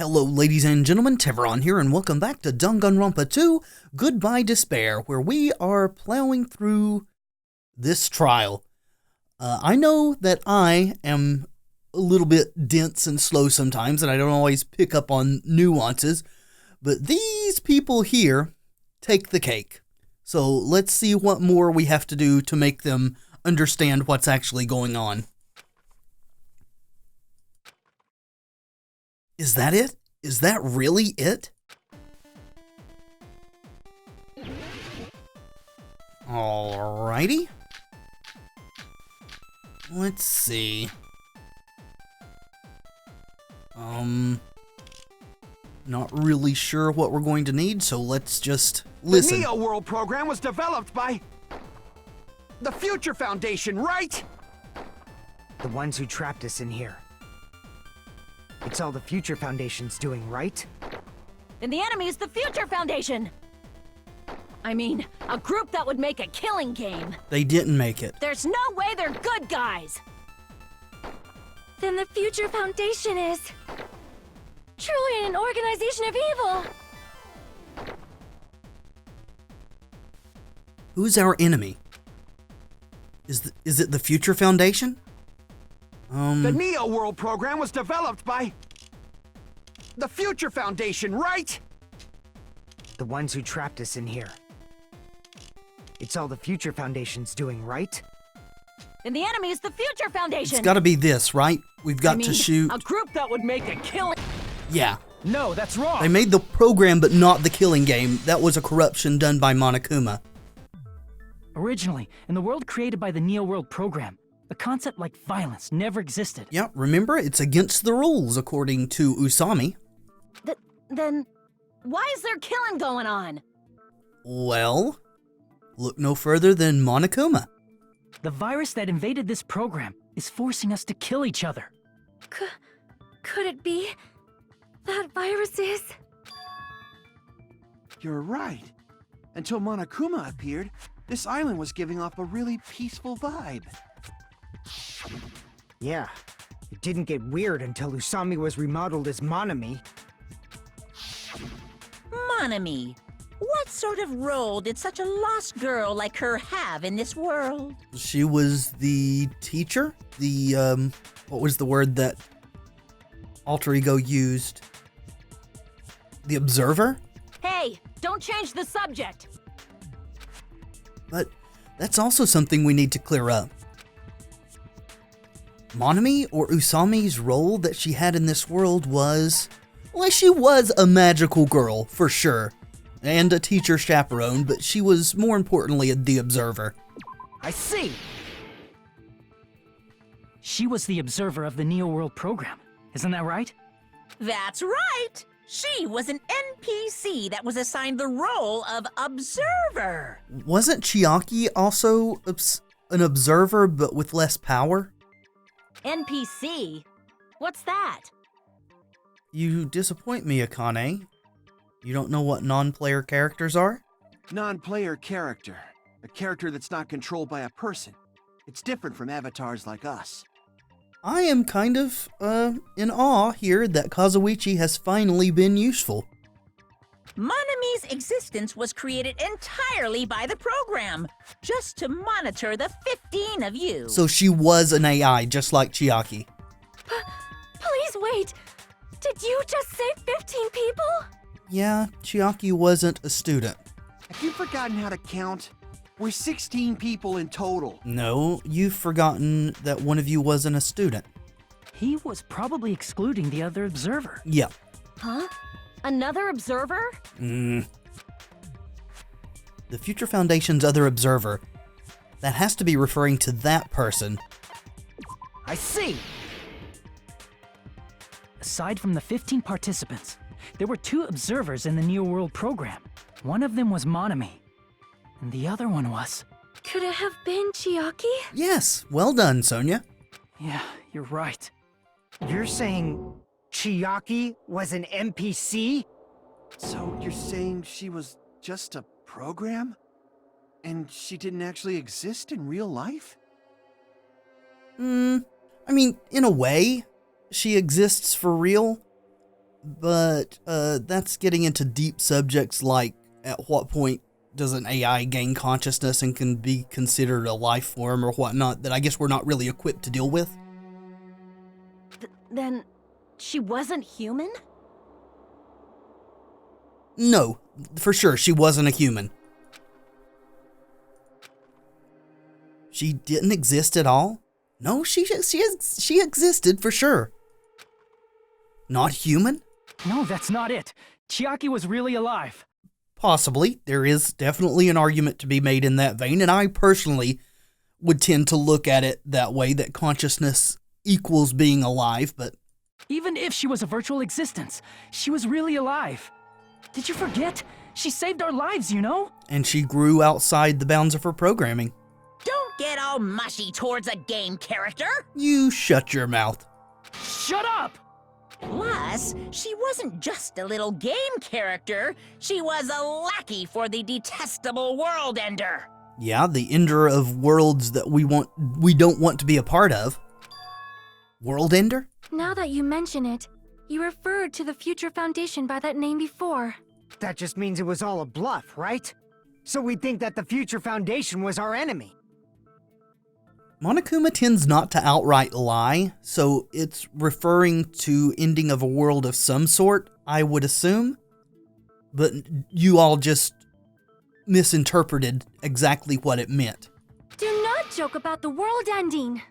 Hello ladies and gentlemen, Tevaron here, and welcome back to Danganronpa 2, Goodbye Despair, where we are plowing through this trial. I know that I am a little bit dense and slow sometimes, and I don't always pick up on nuances, but these people here take the cake. So let's see what more we have to do to make them understand what's actually going on. Is that it? Is that really it? Alrighty. Let's see. Not really sure what we're going to need, so let's just listen. The Neo World program was developed by the Future Foundation, right? The ones who trapped us in here. It's all the Future Foundation's doing, right? Then the enemy is the Future Foundation! I mean, a group that would make a killing game. They didn't make it. There's no way they're good guys! Then the Future Foundation is truly an organization of evil! Who's our enemy? Is it the Future Foundation? The Neo World program was developed by the Future Foundation, right? The ones who trapped us in here. It's all the Future Foundation's doing, right? Then the enemy is the Future Foundation! It's gotta be this, right? We've got to shoot... a group that would make a killing... Yeah. No, that's wrong! They made the program, but not the killing game. That was a corruption done by Monokuma. Originally, in the world created by the Neo World program, a concept like violence never existed. Yeah, remember? It's against the rules, according to Usami. Then... why is there killing going on? Well, look no further than Monokuma. The virus that invaded this program is forcing us to kill each other. Could it be that virus is... You're right. Until Monokuma appeared, this island was giving off a really peaceful vibe. Yeah. It didn't get weird until Usami was remodeled as Monami. Monami, what sort of role did such a lost girl like her have in this world? She was the teacher? The, what was the word that Alter Ego used? The observer? Hey, don't change the subject! But that's also something we need to clear up. Monami or Usami's role that she had in this world was... well, she was a magical girl, for sure. And a teacher chaperone, but she was more importantly the observer. I see! She was the observer of the Neo World program. Isn't that right? That's right! She was an NPC that was assigned the role of observer. Wasn't Chiaki also an observer, but with less power? NPC? What's that? You disappoint me, Akane. You don't know what non-player characters are? Non-player character. A character that's not controlled by a person. It's different from avatars like us. I am kind of, in awe here that Kazuichi has finally been useful. Monami's existence was created entirely by the program, just to monitor the 15 of you. So she was an AI, just like Chiaki. Please wait! Did you just say 15 people? Yeah, Chiaki wasn't a student. Have you forgotten how to count? We're 16 people in total. No, you've forgotten that one of you wasn't a student. He was probably excluding the other observer. Yeah. Huh? Another observer? The Future Foundation's other observer. That has to be referring to that person. I see! Aside from the 15 participants, there were 2 observers in the Neo World program. One of them was Monami, and the other one was... Could it have been Chiaki? Yes, well done, Sonia. Yeah, you're right. You're saying Chiaki was an NPC? So you're saying she was just a program? And she didn't actually exist in real life? I mean, in a way, she exists for real. But that's getting into deep subjects like at what point does an AI gain consciousness and can be considered a life form or whatnot that I guess we're not really equipped to deal with. Then she wasn't human? No, for sure, she wasn't a human. She didn't exist at all? No, she existed for sure. Not human? No, that's not it. Chiaki was really alive. Possibly. There is definitely an argument to be made in that vein, and I personally would tend to look at it that way, that consciousness equals being alive, but... Even if she was a virtual existence, she was really alive. Did you forget? She saved our lives, you know? And she grew outside the bounds of her programming. Don't get all mushy towards a game character. You shut your mouth. Shut up! Plus, she wasn't just a little game character. She was a lackey for the detestable World Ender. Yeah, the ender of worlds that we don't want to be a part of. World Ender? Now that you mention it, you referred to the Future Foundation by that name before. That just means it was all a bluff, right? So we think that the Future Foundation was our enemy. Monokuma tends not to outright lie, so it's referring to ending of a world of some sort, I would assume. But you all just misinterpreted exactly what it meant. Do not joke about the world ending.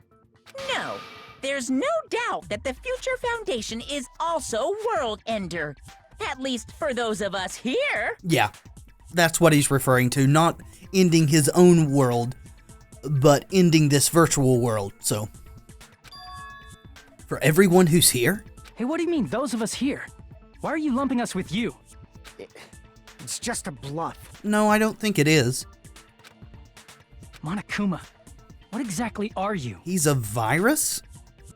No, there's no doubt that the Future Foundation is also World Ender. At least for those of us here. Yeah, that's what he's referring to, not ending his own world, but ending this virtual world, so... For everyone who's here? Hey, what do you mean, those of us here? Why are you lumping us with you? It's just a bluff. No, I don't think it is. Monokuma, what exactly are you? He's a virus?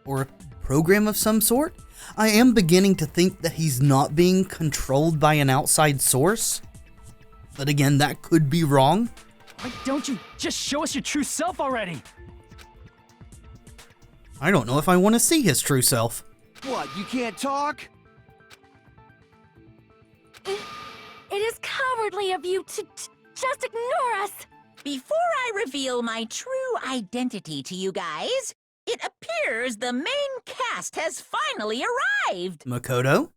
Or a program of some sort? I am beginning to think that he's not being controlled by an outside source. But again, that could be wrong. Why don't you just show us your true self already? I don't know if I want to see his true self. What, you can't talk? It is cowardly of you to just ignore us. Before I reveal my true identity to you guys, it appears the main cast has finally arrived. Makoto?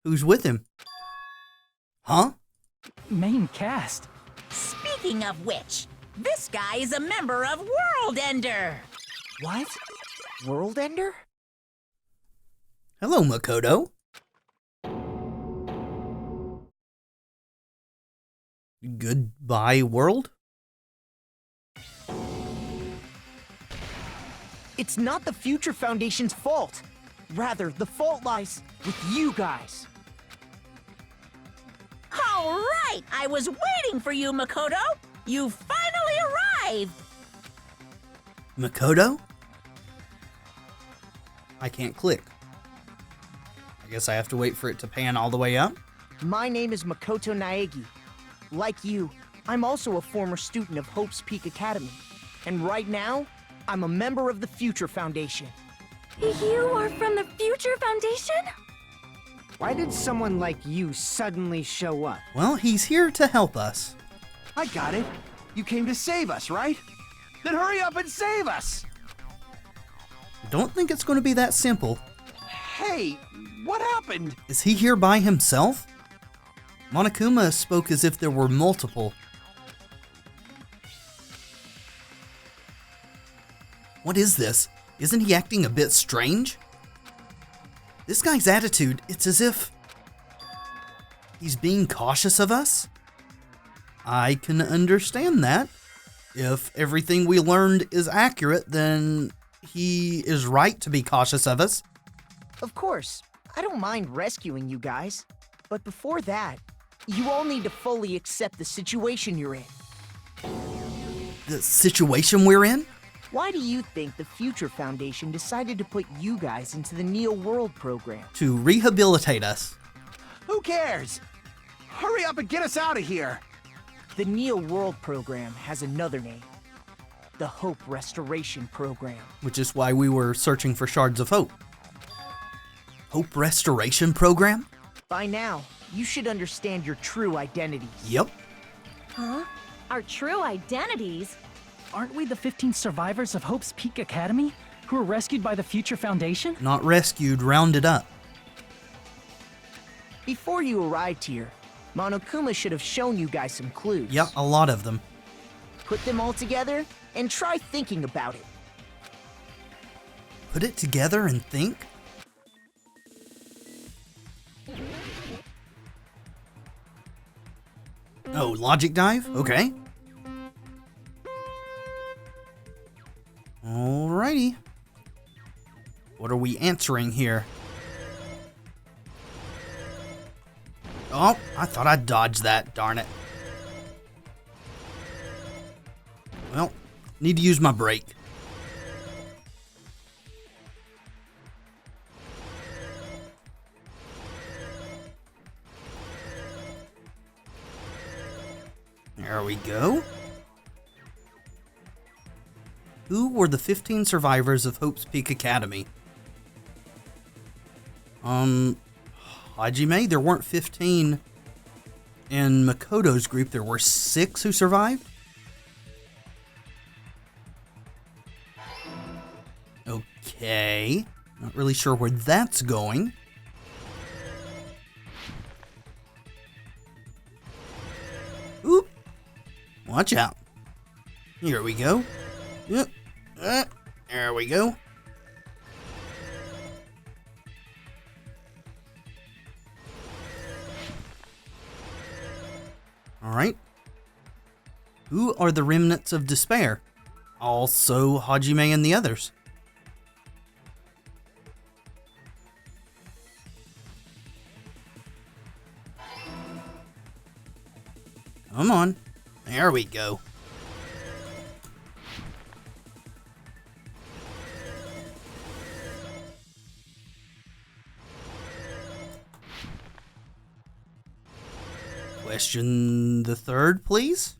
Who's with him? Huh? Main cast? Speaking of which, this guy is a member of World Ender. What? World Ender? Hello, Makoto. Goodbye, world? It's not the Future Foundation's fault. Rather, the fault lies with you guys. All right, I was waiting for you, Makoto. You finally arrived. Makoto? I can't click. I guess I have to wait for it to pan all the way up. My name is Makoto Naegi. Like you, I'm also a former student of Hope's Peak Academy. And right now, I'm a member of the Future Foundation. You are from the Future Foundation? Why did someone like you suddenly show up? Well, he's here to help us. I got it. You came to save us, right? Then hurry up and save us! Don't think it's going to be that simple. Hey, what happened? Is he here by himself? Monokuma spoke as if there were multiple. What is this? Isn't he acting a bit strange? This guy's attitude, it's as if he's being cautious of us. I can understand that. If everything we learned is accurate, then he is right to be cautious of us. Of course, I don't mind rescuing you guys. But before that, you all need to fully accept the situation you're in. The situation we're in? Why do you think the Future Foundation decided to put you guys into the Neo World program? To rehabilitate us. Who cares? Hurry up and get us out of here! The Neo World program has another name. The Hope Restoration Program. Which is why we were searching for shards of hope. Hope Restoration Program? By now, you should understand your true identities. Yep. Huh? Our true identities? Aren't we the 15 survivors of Hope's Peak Academy who were rescued by the Future Foundation? Not rescued, rounded up. Before you arrived here, Monokuma should have shown you guys some clues. Yep, a lot of them. Put them all together and try thinking about it. Put it together and think? Oh, logic dive? Okay. Alrighty. What are we answering here? Oh, I thought I dodged that, darn it. Well, need to use my brake. There we go. Who were the 15 survivors of Hope's Peak Academy? Hajime, there weren't 15 in Makoto's group. There were 6 who survived? Okay. Not really sure where that's going. Oop. Watch out. Here we go. Yep. There we go. Alright. Who are the remnants of despair? Also Hajime and the others. Come on. There we go. Question the third, please?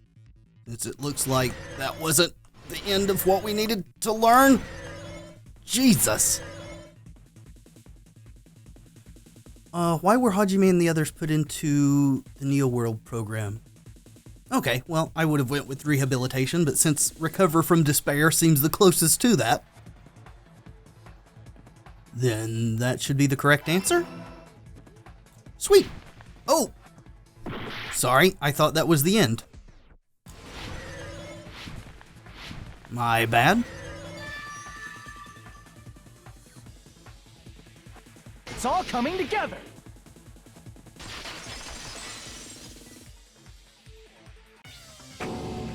Since it looks like that wasn't the end of what we needed to learn. Jesus. Why were Hajime and the others put into the Neo World program? Okay, well, I would have went with rehabilitation, but since recover from despair seems the closest to that, then that should be the correct answer. Sweet. Oh, sorry, I thought that was the end. My bad. It's all coming together.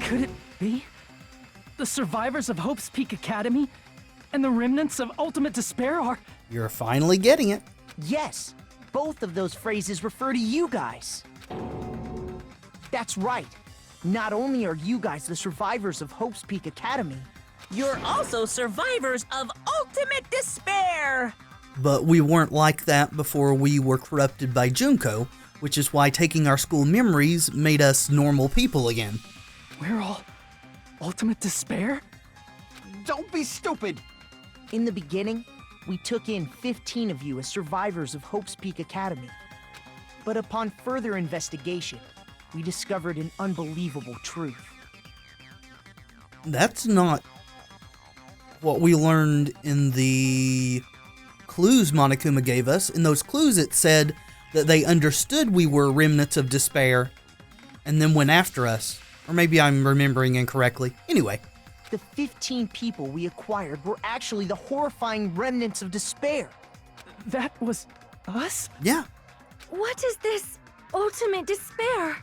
Could it be? The survivors of Hope's Peak Academy and the remnants of Ultimate Despair are... You're finally getting it. Yes, both of those phrases refer to you guys. That's right. Not only are you guys the survivors of Hope's Peak Academy, You're also survivors of Ultimate Despair! But we weren't like that before we were corrupted by Junko, which is why taking our school memories made us normal people again. We're all Ultimate Despair? Don't be stupid! in the beginning, we took in 15 of you as survivors of Hope's Peak Academy. But upon further investigation, we discovered an unbelievable truth. That's not what we learned in the clues Monokuma gave us. In those clues it said that they understood we were remnants of despair and then went after us. Or maybe I'm remembering incorrectly. Anyway. The 15 people we acquired were actually the horrifying remnants of despair. That was us? Yeah. What is this ultimate despair?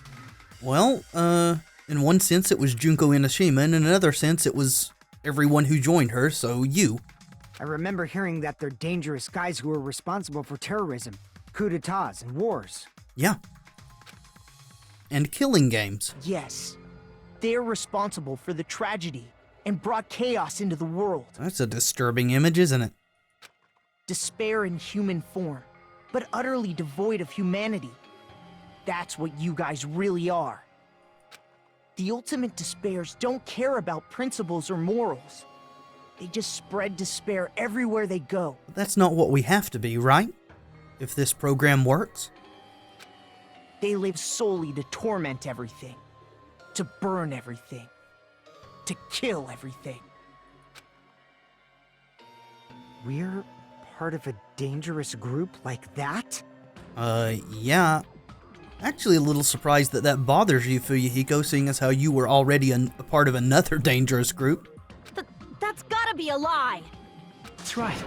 Well, in one sense it was Junko Inoshima, and in another sense it was everyone who joined her, so you. I remember hearing that they're dangerous guys who are responsible for terrorism, coups d'etats, and wars. Yeah. And killing games. Yes, they're responsible for the tragedy and brought chaos into the world. That's a disturbing image, isn't it? Despair in human form, but utterly devoid of humanity. That's what you guys really are. The ultimate despairs don't care about principles or morals. They just spread despair everywhere they go. That's not what we have to be, right? if this program works? They live solely to torment everything, to burn everything, to kill everything. We're part of a dangerous group like that? Yeah. Actually a little surprised that that bothers you, Fuyuhiko, seeing as how you were already a part of another dangerous group. That's gotta be a lie. That's right.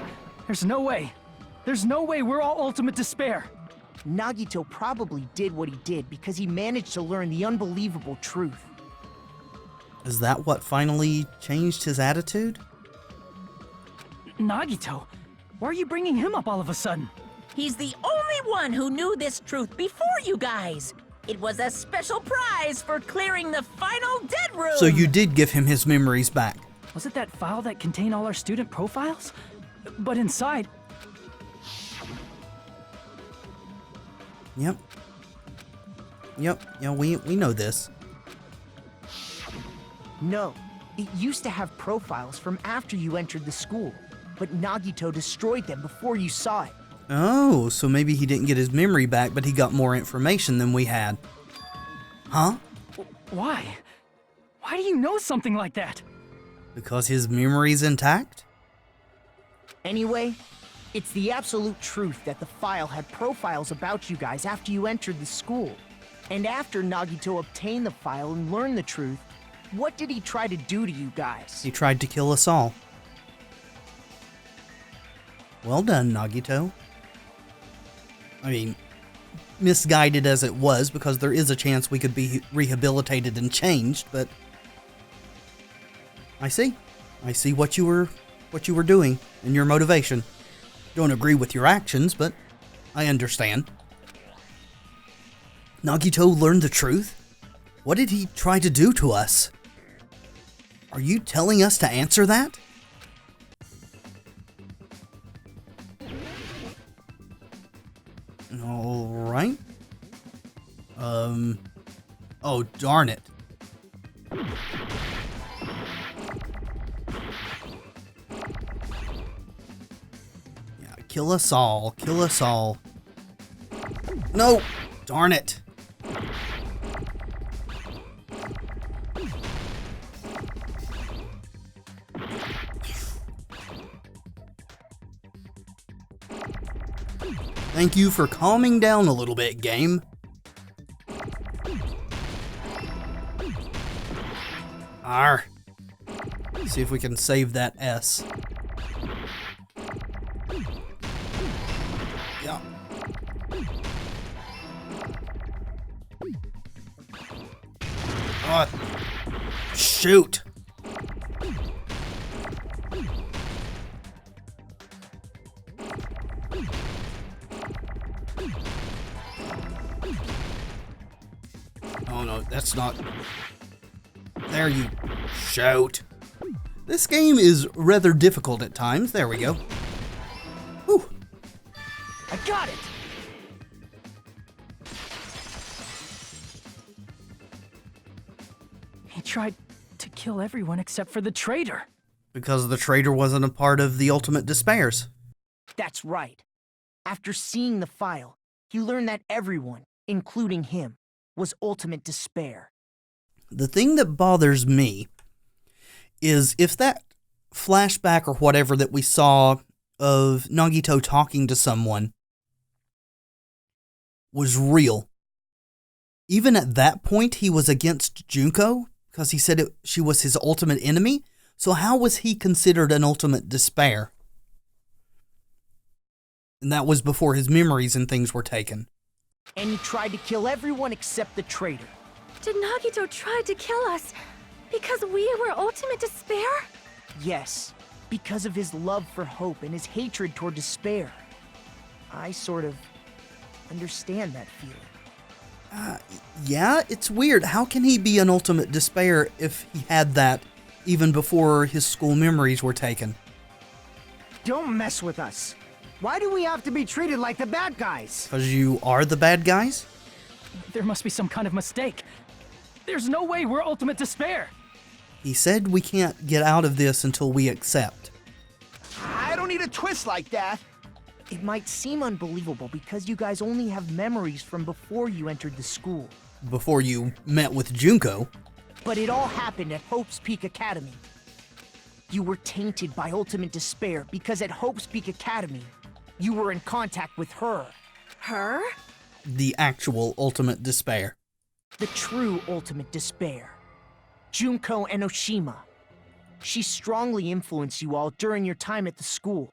There's no way. There's no way we're all ultimate despair. Nagito probably did what he did because he managed to learn the unbelievable truth. Is that what finally changed his attitude? Nagito? Why are you bringing him up all of a sudden? He's the only one who knew this truth before you guys. It was a special prize for clearing the final dead room. So you did give him his memories back? Was it that file that contained all our student profiles? But inside... Yep. Yeah, we know this. No, it used to have profiles from after you entered the school, but Nagito destroyed them before you saw it. Oh, so maybe he didn't get his memory back, but he got more information than we had. Huh? Why? Why do you know something like that? Because his memory's intact? Anyway, it's the absolute truth that the file had profiles about you guys after you entered the school. And after Nagito obtained the file and learned the truth, what did he try to do to you guys? He tried to kill us all. Well done, Nagito. I mean, misguided as it was, because there is a chance we could be rehabilitated and changed, but I see what you were doing and your motivation. Don't agree with your actions, but I understand. Nagito learned the truth? What did he try to do to us? Are you telling us to answer that? All right. Oh, darn it. Yeah, kill us all. Kill us all. No! Darn it. Thank you for calming down a little bit, game. Arr. See if we can save that S. Yeah. Oh, shoot. Oh no, that's not... There you shout. This game is rather difficult at times. There we go. Whew. I got it! He tried to kill everyone except for the traitor. Because the traitor wasn't a part of the Ultimate Despairs. That's right. After seeing the file, he learned that everyone, including him, was ultimate despair. The thing that bothers me is if that flashback or whatever that we saw of Nagito talking to someone was real. Even at that point, he was against Junko because he said she was his ultimate enemy. So how was he considered an ultimate despair? And that was before his memories and things were taken. And he tried to kill everyone except the traitor. Did Nagito try to kill us because we were ultimate despair? Yes, because of his love for hope and his hatred toward despair. I sort of understand that feeling. Yeah, it's weird. How can he be an ultimate despair if he had that even before his school memories were taken? Don't mess with us. Why do we have to be treated like the bad guys? Because you are the bad guys? There must be some kind of mistake. There's no way we're ultimate despair. He said we can't get out of this until we accept. I don't need a twist like that. It might seem unbelievable because you guys only have memories from before you entered the school. Before you met with Junko. But it all happened at Hope's Peak Academy. You were tainted by ultimate despair because at Hope's Peak Academy, you were in contact with her. Her? The actual ultimate despair. The true ultimate despair. Junko Enoshima. She strongly influenced you all during your time at the school.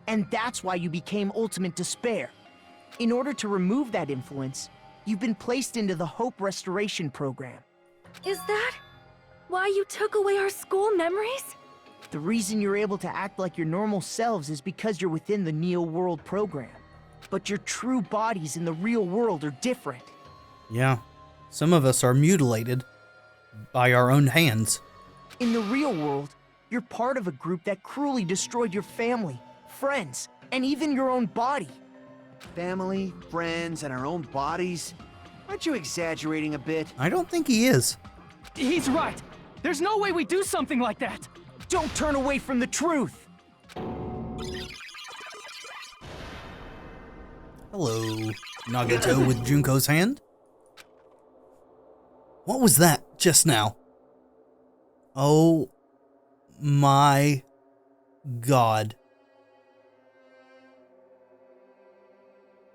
And that's why you became ultimate despair. In order to remove that influence, you've been placed into the Hope Restoration Program. Is that why you took away our school memories? The reason you're able to act like your normal selves is because you're within the Neo World program. But your true bodies in the real world are different. Yeah, some of us are mutilated by our own hands. In the real world, you're part of a group that cruelly destroyed your family, friends, and even your own body. Family, friends, and our own bodies? Aren't you exaggerating a bit? I don't think he is. He's right. There's no way we do something like that. Don't turn away from the truth. Hello, Nagito with Junko's hand. What was that just now? Oh my God.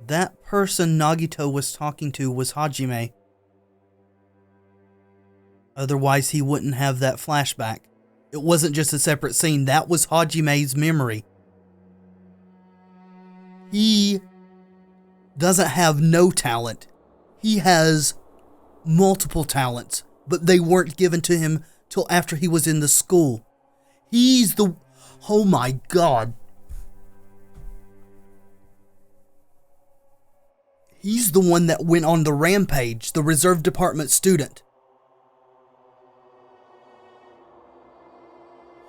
That person Nagito was talking to was Hajime. Otherwise, he wouldn't have that flashback. It wasn't just a separate scene. That was Hajime's memory. He doesn't have no talent. He has multiple talents, but they weren't given to him till after he was in the school. He's the... Oh my God. He's the one that went on the rampage, the reserve department student.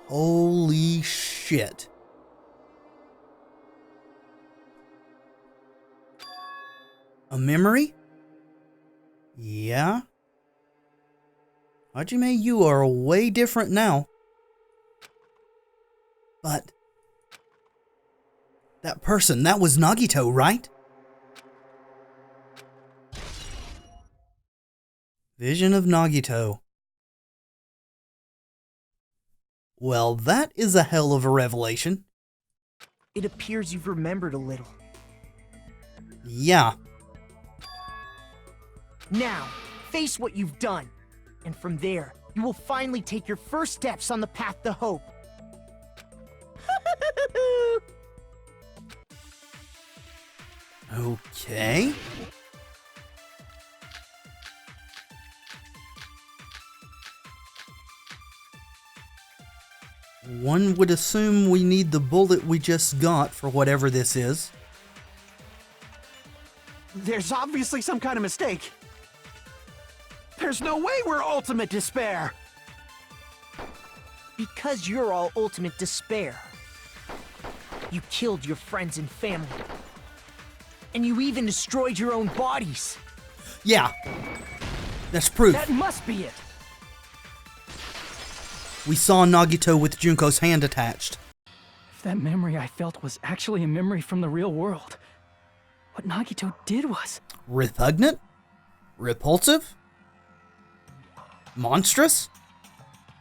Holy shit. A memory? Yeah? Hajime, you are way different now. But... that person, that was Nagito, right? Vision of Nagito. Well, that is a hell of a revelation. It appears you've remembered a little. Yeah. Now, face what you've done. And from there, you will finally take your first steps on the path to hope. Okay. One would assume we need the bullet we just got for whatever this is. There's obviously some kind of mistake. There's no way we're ultimate despair. Because you're all ultimate despair. You killed your friends and family. And you even destroyed your own bodies. Yeah. That's proof. That must be it. We saw Nagito with Junko's hand attached. If that memory I felt was actually a memory from the real world, what Nagito did was... repugnant? Repulsive? Monstrous?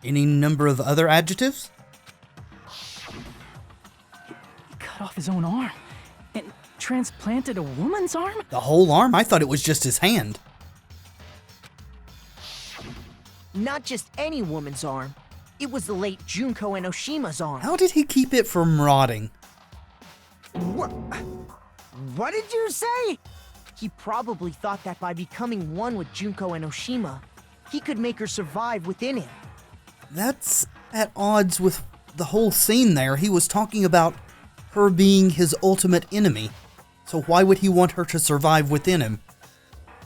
Any number of other adjectives? He cut off his own arm and transplanted a woman's arm? The whole arm? I thought it was just his hand. Not just any woman's arm. It was the late Junko Enoshima's arm. How did he keep it from rotting? What did you say? He probably thought that by becoming one with Junko Enoshima, he could make her survive within him. That's at odds with the whole scene there. He was talking about her being his ultimate enemy. So why would he want her to survive within him?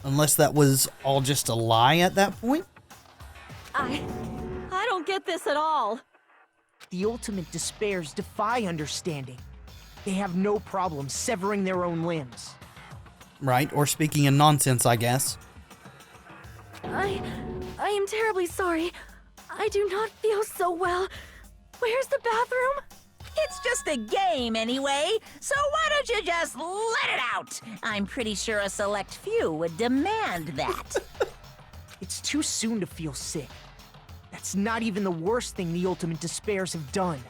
Unless that was all just a lie at that point? I don't get this at all. The ultimate despairs defy understanding. They have no problem severing their own limbs. Right, or speaking in nonsense, I guess. I am terribly sorry. I do not feel so well. Where's the bathroom? It's just a game anyway, so why don't you just let it out? I'm pretty sure a select few would demand that. It's too soon to feel sick. That's not even the worst thing the Ultimate Despairs have done.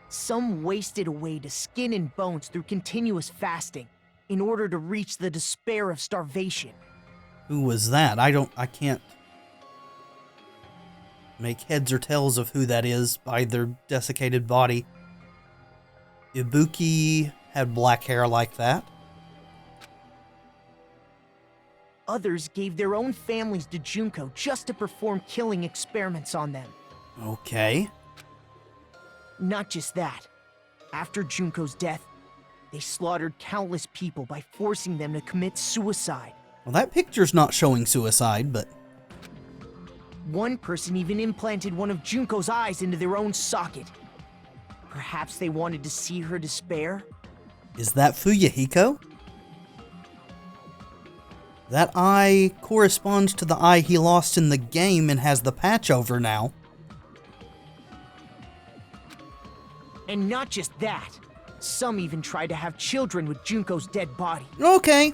Some wasted away to skin and bones through continuous fasting in order to reach the despair of starvation. Who was that? I can't make heads or tails of who that is by their desiccated body. Ibuki had black hair like that. Others gave their own families to Junko just to perform killing experiments on them. Okay. Not just that. After Junko's death, they slaughtered countless people by forcing them to commit suicide. Well, that picture's not showing suicide, but... One person even implanted one of Junko's eyes into their own socket. Perhaps they wanted to see her despair? Is that Fuyuhiko? That eye corresponds to the eye he lost in the game and has the patch over now. And not just that. Some even tried to have children with Junko's dead body. Okay.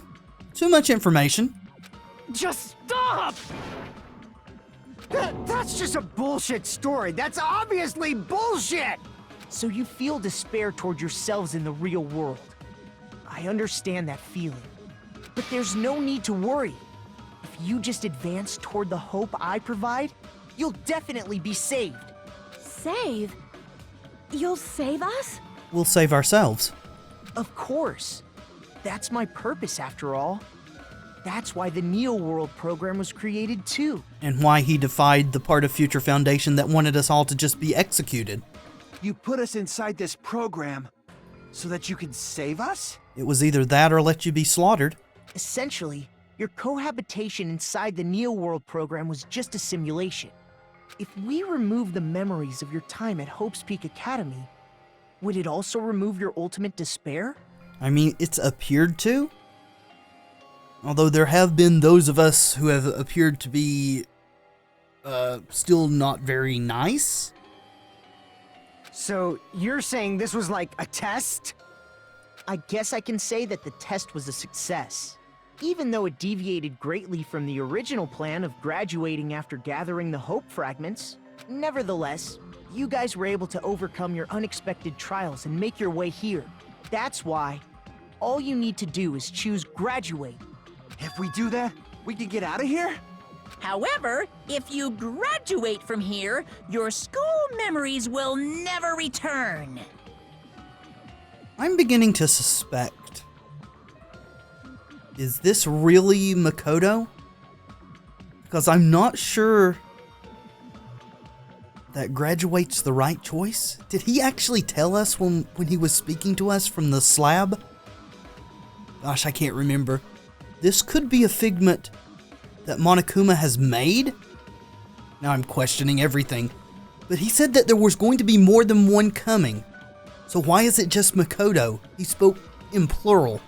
Too much information. Just stop! That's just a bullshit story. That's obviously bullshit! So you feel despair toward yourselves in the real world. I understand that feeling. But there's no need to worry. If you just advance toward the hope I provide, you'll definitely be saved. Save? You'll save us? We'll save ourselves. Of course. That's my purpose, after all. That's why the Neo World program was created, too. And why he defied the part of Future Foundation that wanted us all to just be executed. You put us inside this program so that you could save us? It was either that or let you be slaughtered. Essentially, your cohabitation inside the Neo World program was just a simulation. If we remove the memories of your time at Hope's Peak Academy, would it also remove your ultimate despair? I mean, it's appeared to. Although there have been those of us who have appeared to be still not very nice. So you're saying this was like a test? I guess I can say that the test was a success. Even though it deviated greatly from the original plan of graduating after gathering the Hope fragments, nevertheless, you guys were able to overcome your unexpected trials and make your way here. That's why all you need to do is choose graduate. If we do that, we can get out of here? However, if you graduate from here, your school memories will never return. I'm beginning to suspect. Is this really Makoto? Because I'm not sure that graduate's the right choice. Did he actually tell us when he was speaking to us from the slab? Gosh, I can't remember. This could be a figment that Monokuma has made? Now I'm questioning everything. But he said that there was going to be more than one coming. So why is it just Makoto? He spoke in plural.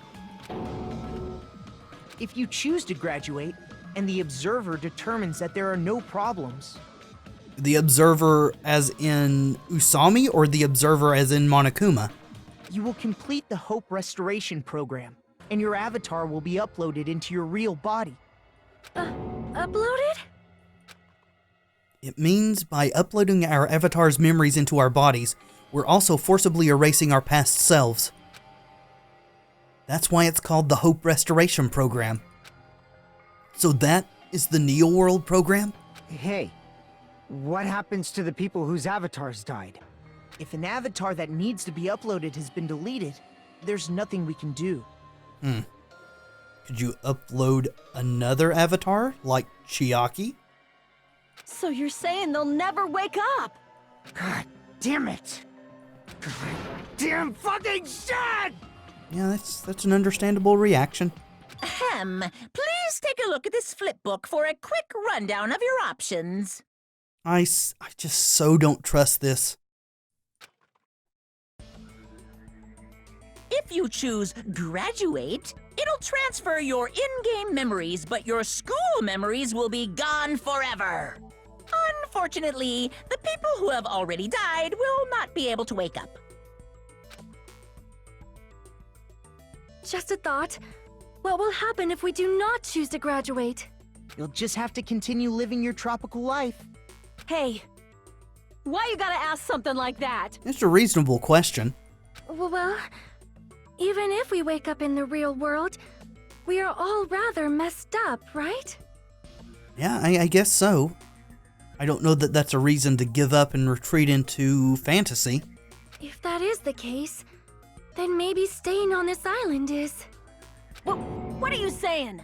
If you choose to graduate, and the observer determines that there are no problems. The observer as in Usami or the observer as in Monokuma? You will complete the Hope Restoration program, and your avatar will be uploaded into your real body. Uploaded? It means by uploading our avatar's memories into our bodies, we're also forcibly erasing our past selves. That's why it's called the Hope Restoration Program. So that is the Neo World program? Hey, what happens to the people whose avatars died? If an avatar that needs to be uploaded has been deleted, there's nothing we can do. Could you upload another avatar, like Chiaki? So you're saying they'll never wake up? God damn it! God damn fucking shit! Yeah, that's an understandable reaction. Ahem. Please take a look at this flipbook for a quick rundown of your options. I just so don't trust this. If you choose graduate, it'll transfer your in-game memories, but your school memories will be gone forever. Unfortunately, the people who have already died will not be able to wake up. Just a thought. What will happen if we do not choose to graduate? You'll just have to continue living your tropical life. Hey, why you gotta ask something like that? It's a reasonable question. Well, even if we wake up in the real world, we are all rather messed up, right? Yeah, I guess so. I don't know that that's a reason to give up and retreat into fantasy. If that is the case, then maybe staying on this island is... What are you saying?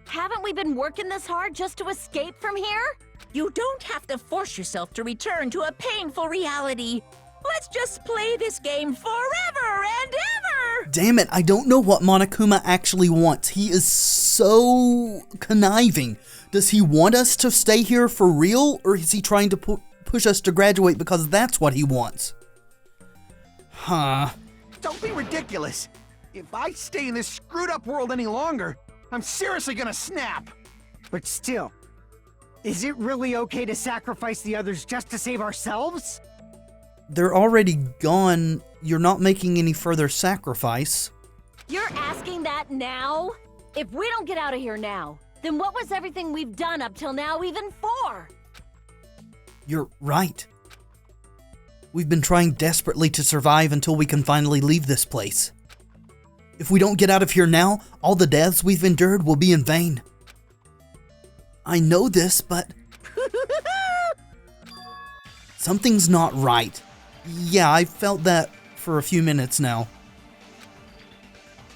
Haven't we been working this hard just to escape from here? You don't have to force yourself to return to a painful reality. Let's just play this game forever and ever! Damn it, I don't know what Monokuma actually wants. He is so conniving. Does he want us to stay here for real, or is he trying to push us to graduate because that's what he wants? Huh. Don't be ridiculous. If I stay in this screwed up world any longer, I'm seriously gonna snap. But still, is it really okay to sacrifice the others just to save ourselves? They're already gone. You're not making any further sacrifice. You're asking that now? If we don't get out of here now, then what was everything we've done up till now even for? You're right. We've been trying desperately to survive until we can finally leave this place. If we don't get out of here now, all the deaths we've endured will be in vain. I know this, but... something's not right. Yeah, I felt that for a few minutes now.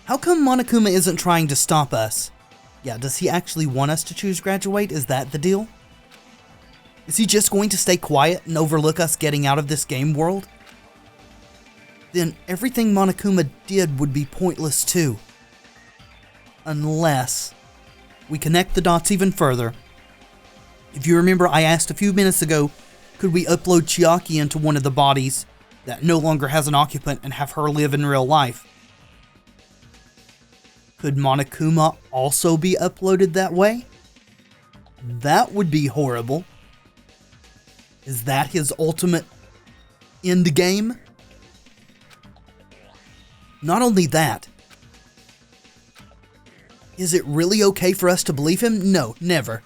How come Monokuma isn't trying to stop us? Yeah, does he actually want us to choose graduate? Is that the deal? Is he just going to stay quiet and overlook us getting out of this game world? Then everything Monokuma did would be pointless too. Unless we connect the dots even further. If you remember, I asked a few minutes ago, could we upload Chiaki into one of the bodies that no longer has an occupant and have her live in real life? Could Monokuma also be uploaded that way? That would be horrible. Is that his ultimate end game? Not only that, is it really okay for us to believe him? No, never.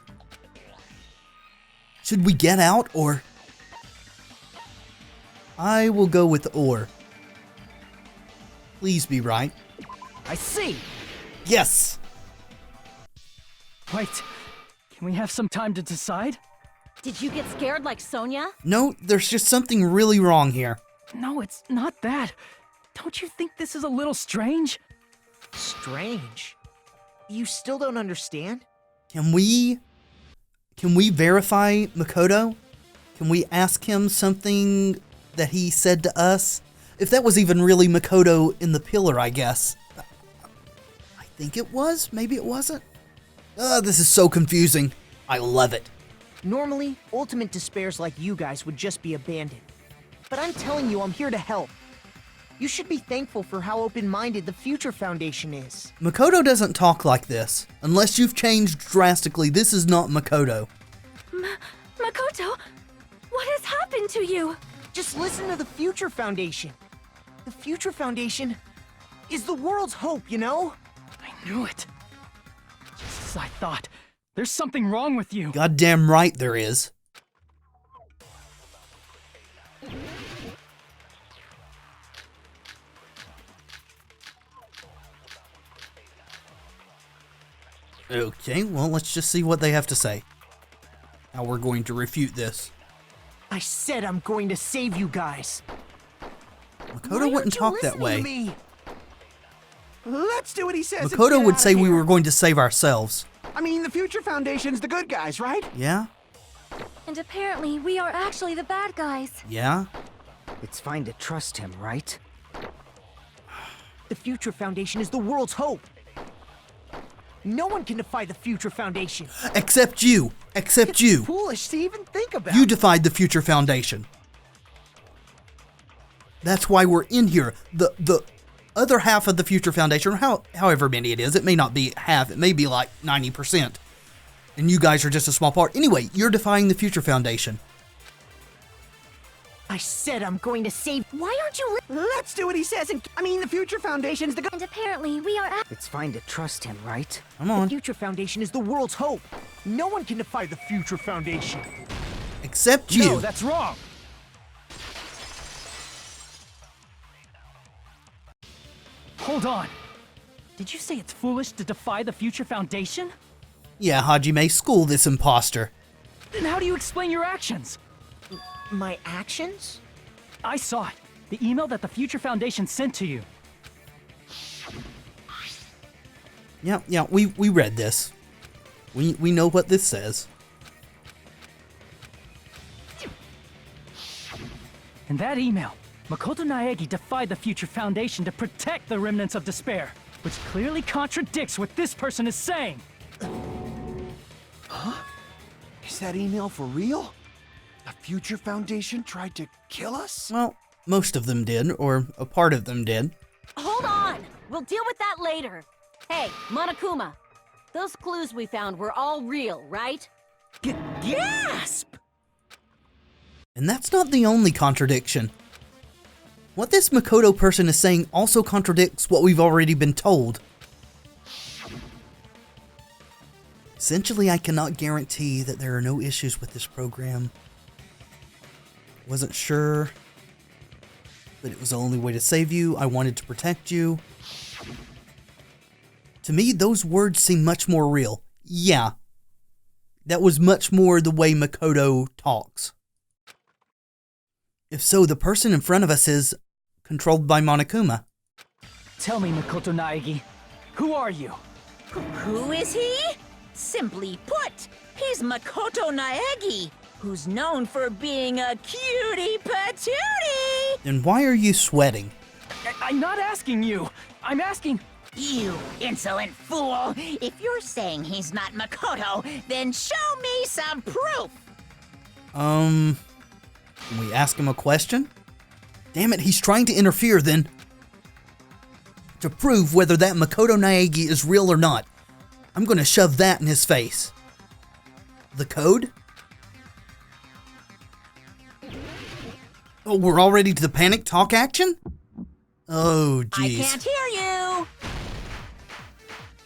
Should we get out, or? I will go with or. Please be right. I see. Yes! Wait, can we have some time to decide? Did you get scared like Sonia? No, there's just something really wrong here. No, it's not that. Don't you think this is a little strange? Strange? You still don't understand? Can we verify Makoto? Can we ask him something that he said to us? If that was even really Makoto in the pillar, I guess. I think it was. Maybe it wasn't. This is so confusing. I love it. Normally, ultimate despairs like you guys would just be abandoned. But I'm telling you, I'm here to help. You should be thankful for how open-minded the Future Foundation is. Makoto doesn't talk like this. Unless you've changed drastically, this is not Makoto. Makoto, what has happened to you? Just listen to the Future Foundation. The Future Foundation is the world's hope, you know? I knew it. Just as I thought. There's something wrong with you. Goddamn right there is. Okay, well, let's just see what they have to say. How we're going to refute this. I said I'm going to save you guys. Makoto wouldn't talk that way. Me? Let's do what he says. Makoto would say we were going to save ourselves. I mean, the Future Foundation's the good guys, right? Yeah? And apparently, we are actually the bad guys. Yeah? It's fine to trust him, right? The Future Foundation is the world's hope. No one can defy the Future Foundation. Except you. Except It's you. foolish to even think about. You defied the Future Foundation. That's why we're in here. The other half of the Future Foundation, or however many it is, it may not be half, it may be like 90%. And you guys are just a small part. Anyway, you're defying the Future Foundation. I said I'm going to save. Why aren't you Let's do what he says and the Future Foundation's the And apparently, we are It's fine to trust him, right? Come The on. Future Foundation is the world's hope. No one can defy the Future Foundation. Except you. No, that's wrong. Hold on. Did you say it's foolish to defy the Future Foundation? Yeah, Hajime, school this imposter. Then how do you explain your actions? My actions? I saw it. The email that the Future Foundation sent to you. Yeah, we read this. We know what this says. In that email, Makoto Naegi defied the Future Foundation to protect the remnants of despair, which clearly contradicts what this person is saying. Is that email for real? The Future Foundation tried to kill us? Well, most of them did, or a part of them did. Hold on! We'll deal with that later. Hey, Monokuma. Those clues we found were all real, right? Gasp! And that's not the only contradiction. What this Makoto person is saying also contradicts what we've already been told. Essentially, I cannot guarantee that there are no issues with this program. Wasn't sure, but it was the only way to save you. I wanted to protect you. To me, those words seem much more real. Yeah, that was much more the way Makoto talks. If so, the person in front of us is controlled by Monokuma. Tell me, Makoto Naegi, who are you? Who is he? Simply put, he's Makoto Naegi, who's known for being a cutie patootie! Then why are you sweating? I'm not asking you. I'm asking... You insolent fool! If you're saying he's not Makoto, then show me some proof! Can we ask him a question? Damn it, he's trying to interfere then. To prove whether that Makoto Naegi is real or not, I'm gonna shove that in his face. The code? Oh, we're already to the panic talk action? Oh, jeez. I can't hear you!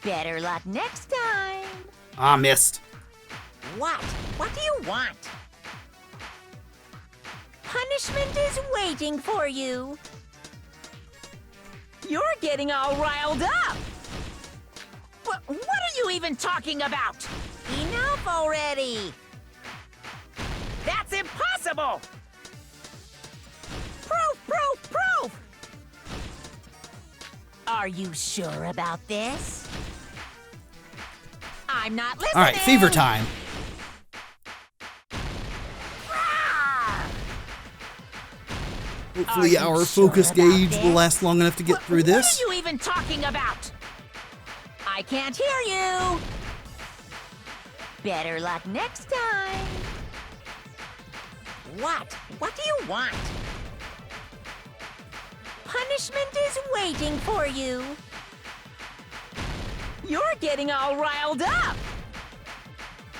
Better luck next time! Ah, missed. What? What do you want? Punishment is waiting for you. You're getting all riled up. What are you even talking about? Enough already. That's impossible. Proof! Are you sure about this? I'm not listening. Alright, fever time. Hopefully Are you our sure focus about gauge this? will last long enough to get through this. What are you even talking about? I can't hear you. Better luck next time. What? What do you want? Punishment is waiting for you. You're getting all riled up.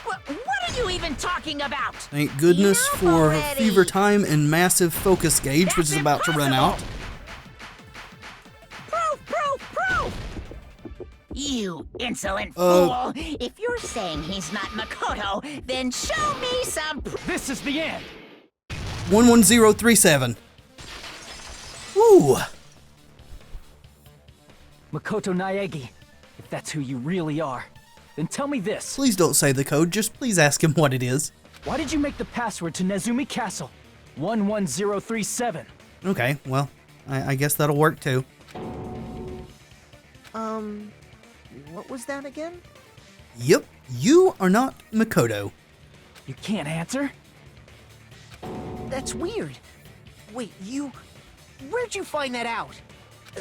What are you even talking about? Thank goodness Enough for already. fever time and massive focus gauge, which is That's about to run out. Proof! You insolent fool! If you're saying he's not Makoto, then show me some proof. This is the end. 11037. Woo! Makoto Naegi, if that's who you really are, then tell me this. Please don't say the code, just please ask him what it is. Why did you make the password to Nezumi Castle? 11037. Okay, well, I guess that'll work too. What was that again? Yep, you are not Makoto. You can't answer? That's weird. Wait, where'd you find that out?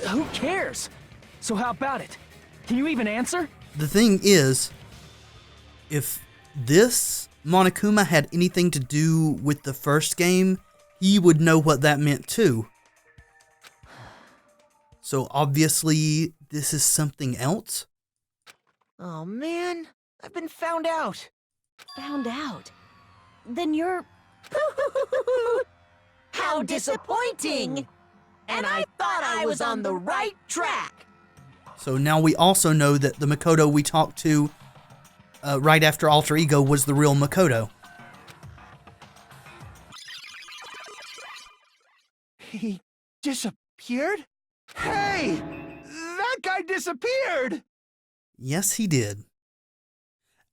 Who cares? So how about it? Can you even answer? The thing is, if this Monokuma had anything to do with the first game, he would know what that meant too. So obviously, this is something else. Oh man, I've been found out. Found out. Then you're... How disappointing! And I thought I was on the right track. So now we also know that the Makoto we talked to right after Alter Ego was the real Makoto. He disappeared? Hey! That guy disappeared! Yes, he did.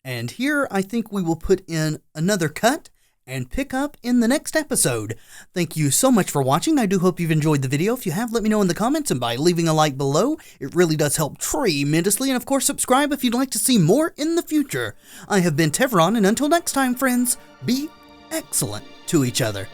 And here I think we will put in another cut and pick up in the next episode. Thank you so much for watching. I do hope you've enjoyed the video. If you have, let me know in the comments, and by leaving a like below, it really does help tremendously. And of course, subscribe if you'd like to see more in the future. I have been Tevaron, and until next time, friends, be excellent to each other.